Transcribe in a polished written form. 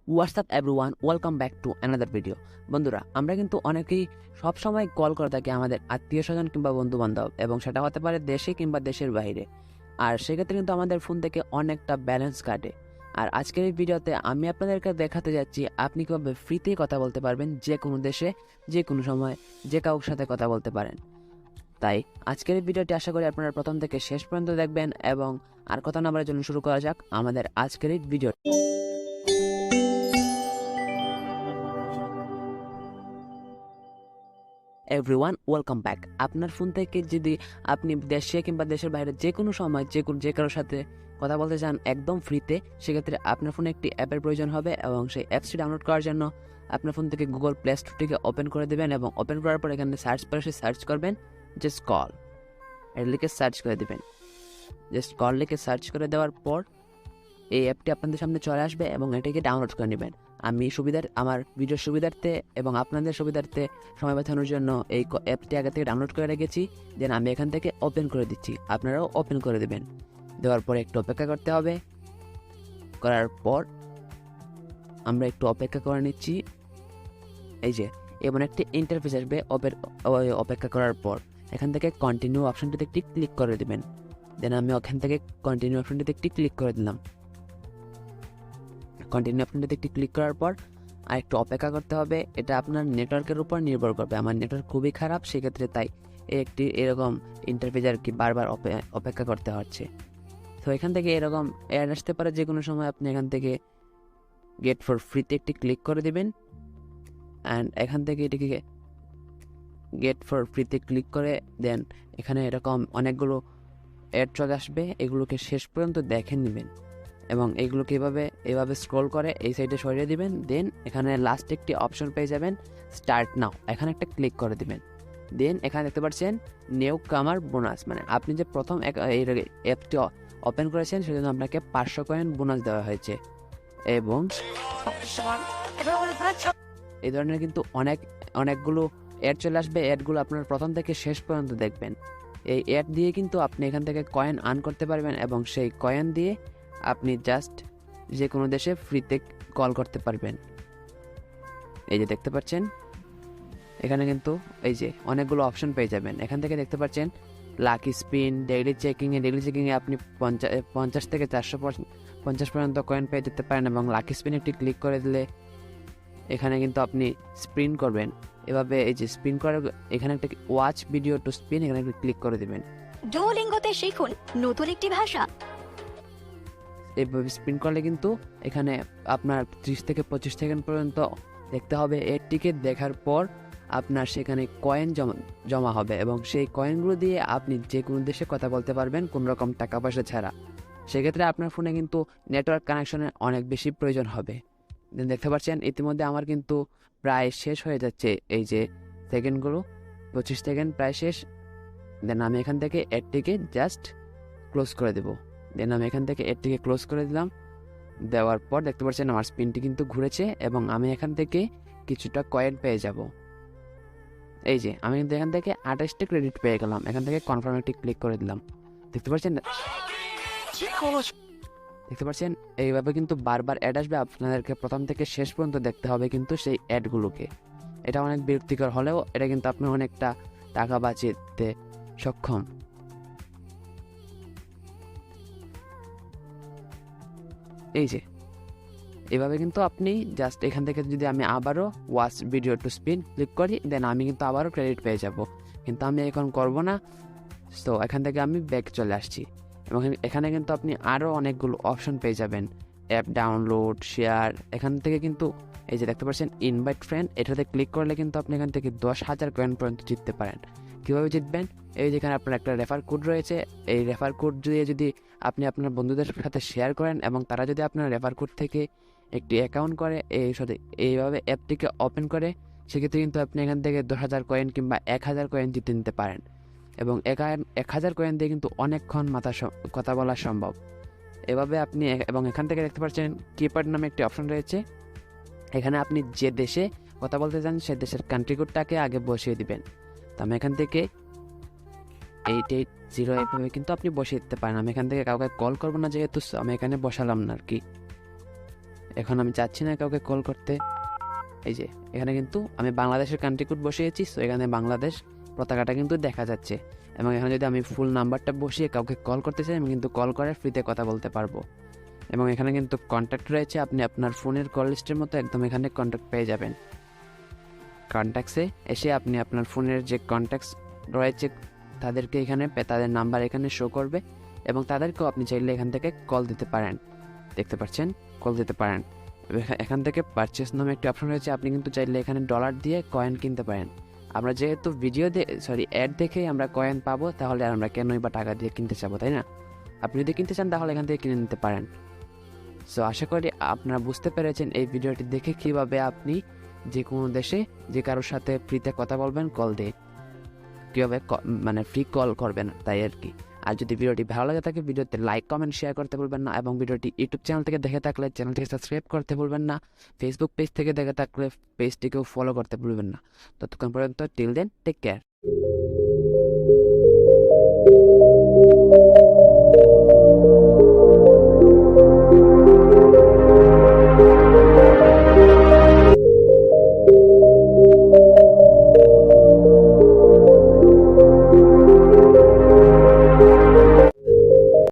WhatsApp everyone, welcome back to another video. বন্ধুরা, আমরা কিন্তু অনেকেই সব সময় কল করে থাকি আমাদের আত্মীয় স্বজন কিংবা বন্ধু বান্ধব, এবং সেটা হতে পারে দেশে কিংবা দেশের বাইরে। আর সেক্ষেত্রে কিন্তু আমাদের ফোন থেকে অনেকটা ব্যালেন্স কাটে। আর আজকের এই ভিডিওতে আমি আপনাদেরকে দেখাতে যাচ্ছি আপনি কীভাবে ফ্রিতে কথা বলতে পারবেন, যে কোনো দেশে যে কোনো সময় যে কারোর সাথে কথা বলতে পারেন। তাই আজকের এই ভিডিওটি আশা করি আপনারা প্রথম থেকে শেষ পর্যন্ত দেখবেন। এবং আর কথা না বলার জন্য শুরু করা যাক আমাদের আজকের এই ভিডিও। Everyone, welcome back. আপনার ফোন থেকে যদি আপনি দেশে কিংবা দেশের বাইরে যে কোনো সময় যে কারোর সাথে কথা বলতে চান একদম ফ্রিতে, সেক্ষেত্রে আপনার ফোনে একটি অ্যাপের প্রয়োজন হবে, এবং সেই অ্যাপসটি ডাউনলোড করার জন্য আপনার ফোন থেকে গুগল প্লে স্টোরটিকে ওপেন করে দেবেন, এবং ওপেন করার পর এখানে সার্চ বারে সার্চ করবেন JusCall, এর লিখে সার্চ করে দেবেন। JusCall লিখে সার্চ করে দেওয়ার পর এই অ্যাপটি আপনাদের সামনে চলে আসবে এবং এটাকে ডাউনলোড করে নেবেন। আমি আমার ভিডিওর সুবিধার্থে এবং আপনাদের সুবিধার্থে সময় বাঁচানোর জন্য এই অ্যাপটি আগে থেকে ডাউনলোড করে রেখেছি। দেন আমি এখান থেকে ওপেন করে দিচ্ছি, আপনারাও ওপেন করে দেবেন। দেওয়ার পরে একটু অপেক্ষা করতে হবে। করার পর আমরা একটু অপেক্ষা করে নিচ্ছি। এই যে এমন একটি ইন্টারফেস আসবে। অপেক্ষা করার পর এখান থেকে কন্টিনিউ অপশনটিতে একটি ক্লিক করে দেবেন। দেন আমি ওখান থেকে কন্টিনিউ অপশনটিতে একটি ক্লিক করে দিলাম। কন্টিনিউ অপশনটিতে একটি ক্লিক করার পর আর একটু অপেক্ষা করতে হবে। এটা আপনার নেটওয়ার্কের উপর নির্ভর করবে। আমার নেটওয়ার্ক খুবই খারাপ, সেক্ষেত্রে তাই একটি এরকম ইন্টারফেস আর কি বারবার অপেক্ষা করতে হচ্ছে। তো এখান থেকে এরকম অ্যাড আসতে পারে যে কোনো সময়। আপনি এখান থেকে গেট ফর ফ্রিতে একটি ক্লিক করে দেবেন, অ্যান্ড এখান থেকে এটিকে গেট ফর ফ্রিতে ক্লিক করে দেন এখানে এরকম অনেকগুলো অ্যাড চলে আসবে। এগুলোকে শেষ পর্যন্ত দেখে নেবেন, এবং এইগুলোকে এভাবে স্ক্রল করে এই সাইডে সরিয়ে দিবেন। দেন এখানে লাস্ট একটি অপশন পেয়ে যাবেন, স্টার্ট নাও, এখানে একটা ক্লিক করে দিবেন। দেন এখানে দেখতে পাচ্ছেন নিউ কামার বোনাস, মানে আপনি যে প্রথম এই অ্যাপটি ওপেন করেছেন সেজন্য আপনাকে 500 কয়েন বোনাস দেওয়া হয়েছে। এবং এই ধরনের কিন্তু অনেকগুলো অ্যাড চলে আসবে। অ্যাডগুলো আপনার প্রথম থেকে শেষ পর্যন্ত দেখবেন। এই অ্যাড দিয়ে কিন্তু আপনি এখান থেকে কয়েন আর্ন করতে পারবেন, এবং সেই কয়েন দিয়ে আপনি জাস্ট যে কোনো দেশে ফ্রিতে কল করতে পারবেন। এই যে দেখতে পাচ্ছেন এখানে কিন্তু এই যে অনেকগুলো অপশন পেয়ে যাবেন। এখান থেকে দেখতে পাচ্ছেন লাকি স্পিন, ডেইলি চেকিংয়ে আপনি 50 থেকে 450 পর্যন্ত কয়েন পেয়ে যেতে পারেন। এবং লাকি স্পিন একটি ক্লিক করে দিলে এখানে কিন্তু আপনি স্পিন করবেন। এভাবে এই যে স্পিন করে এখানে একটা ওয়াচ ভিডিও টু স্পিন, এখানে একটা ক্লিক করে দেবেন। ডুওলিঙ্গোতে শিখুন নতুন একটি ভাষা। এইভাবে স্পিন করলে কিন্তু এখানে আপনার 30 থেকে 25 সেকেন্ড পর্যন্ত দেখতে হবে। এরটিকে দেখার পর আপনার সেখানে কয়েন জমা হবে, এবং সেই কয়েনগুলো দিয়ে আপনি যে কোনো দেশে কথা বলতে পারবেন কোনো রকম টাকা পয়সা ছাড়া। সেক্ষেত্রে আপনার ফোনে কিন্তু নেটওয়ার্ক কানেকশনের অনেক বেশি প্রয়োজন হবে। দেখতে পাচ্ছেন ইতিমধ্যে আমার কিন্তু প্রায় শেষ হয়ে যাচ্ছে। এই যে সেকেন্ডগুলো 25 সেকেন্ড প্রায় শেষ। দেন আমি এখান থেকে এরটিকে জাস্ট ক্লোজ করে দেবো। দেন আমি এখান থেকে এরটিকে ক্লোজ করে দিলাম। দেওয়ার পর দেখতে পাচ্ছেন আমার স্পিনটি কিন্তু ঘুরেছে, এবং আমি এখান থেকে কিছুটা কয়েন পেয়ে যাব। এই যে আমি কিন্তু এখান থেকে 28টা ক্রেডিট পেয়ে গেলাম। এখান থেকে কনফার্ম একটি ক্লিক করে দিলাম। দেখতে পাচ্ছেন এইভাবে কিন্তু বারবার অ্যাড আসবে। আপনাদেরকে প্রথম থেকে শেষ পর্যন্ত দেখতে হবে কিন্তু সেই অ্যাডগুলোকে। এটা অনেক বিরক্তিকর হলেও এটা কিন্তু আপনি অনেকটা টাকা বাঁচাতে সক্ষম। এই যে এভাবে কিন্তু আপনি জাস্ট এখান থেকে যদি আমি আবারও watch video to spin click করি, দেন আমি কিন্তু আবারও ক্রেডিট পেয়ে যাব। কিন্তু আমি এখন করব না। তো এখান থেকে আমি ব্যাক চলে আসছি, এবং এখানে কিন্তু আপনি আরও অনেকগুলো অপশন পেয়ে যাবেন। অ্যাপ ডাউনলোড, শেয়ার, এখান থেকে কিন্তু এই যে দেখতে পাচ্ছেন ইনভাইট ফ্রেন্ড, এটাতে ক্লিক করলে কিন্তু আপনি এখান থেকে 10,000 কয়েন পর্যন্ত জিততে পারেন। কীভাবে জিতবেন? এই যেখানে আপনার একটা রেফার কোড রয়েছে, এই রেফার কোড দিয়ে যদি আপনি আপনার বন্ধুদের সাথে শেয়ার করেন, এবং তারা যদি আপনার রেফার কোড থেকে একটি অ্যাকাউন্ট করে এইভাবে অ্যাপটিকে ওপেন করে, সেক্ষেত্রে কিন্তু আপনি এখান থেকে 10,000 কয়েন কিংবা 1,000 কয়েন জিতে নিতে পারেন। এবং 1,000 কয়েন দিয়ে কিন্তু অনেকক্ষণ কথা বলা সম্ভব। এভাবে আপনি এবং এখান থেকে দেখতে পাচ্ছেন কিপ্যাড নামে একটি অপশন রয়েছে। এখানে আপনি যে দেশে কথা বলতে চান সেই দেশের কান্ট্রি কোডটাকে আগে বসিয়ে দিবেন। তো আমি এখান থেকে 8808 এভাবে কিন্তু আপনি বসিয়ে দিতে পারেন। আমি এখান থেকে কাউকে কল করবো না, যেহেতু আমি এখানে বসালাম না আর কি। এখন আমি চাচ্ছি না কাউকে কল করতে। এই যে এখানে কিন্তু আমি বাংলাদেশের কান্ট্রি কোড বসিয়েছি, সো এখানে বাংলাদেশ পতাকাটা কিন্তু দেখা যাচ্ছে। এবং এখানে যদি আমি ফুল নাম্বারটা বসিয়ে কাউকে কল করতে চাই, আমি কিন্তু কল করে ফ্রিতে কথা বলতে পারবো। এবং এখানে কিন্তু কন্ট্যাক্ট রয়েছে, আপনি আপনার ফোনের কল লিস্টের মতো একদম এখানে কন্ট্যাক্ট পেয়ে যাবেন। কন্ট্যাক্টসে এসে আপনি আপনার ফোনের যে কন্ট্যাক্টস রয়েছে তাদেরকে এখানে তাদের নাম্বার এখানে শো করবে, এবং তাদেরকেও আপনি চাইলে এখান থেকে কল দিতে পারেন। দেখতে পাচ্ছেন, কল দিতে পারেন। এখান থেকে পারচেস নামে একটি অপশন রয়েছে, আপনি কিন্তু চাইলে এখানে ডলার দিয়ে কয়েন কিনতে পারেন। আমরা যেহেতু অ্যাড দেখেই আমরা কয়েন পাবো, তাহলে আর আমরা কেনই বা টাকা দিয়ে কিনতে চাবো, তাই না? আপনি যদি কিনতে চান তাহলে এখান থেকে কিনে নিতে পারেন। সো আশা করি আপনারা বুঝতে পেরেছেন এই ভিডিওটি দেখে কীভাবে আপনি যে কোনো দেশে যে কারোর সাথে ফ্রিতে কথা বলবেন কল দিয়ে, কীভাবে মানে ফ্রি কল করবেন, তাই আর কি। আর যদি ভিডিওটি ভালো লাগে থাকে, ভিডিওতে লাইক কমেন্ট শেয়ার করতে ভুলবেন না, এবং ভিডিওটি ইউটিউব চ্যানেল থেকে দেখে থাকলে চ্যানেলটিকে সাবস্ক্রাইব করতে ভুলবেন না, ফেসবুক পেজ থেকে দেখে থাকলে পেজটিকেও ফলো করতে ভুলবেন না। ততক্ষণ পর্যন্ত টিল দেন, টেক কেয়ার।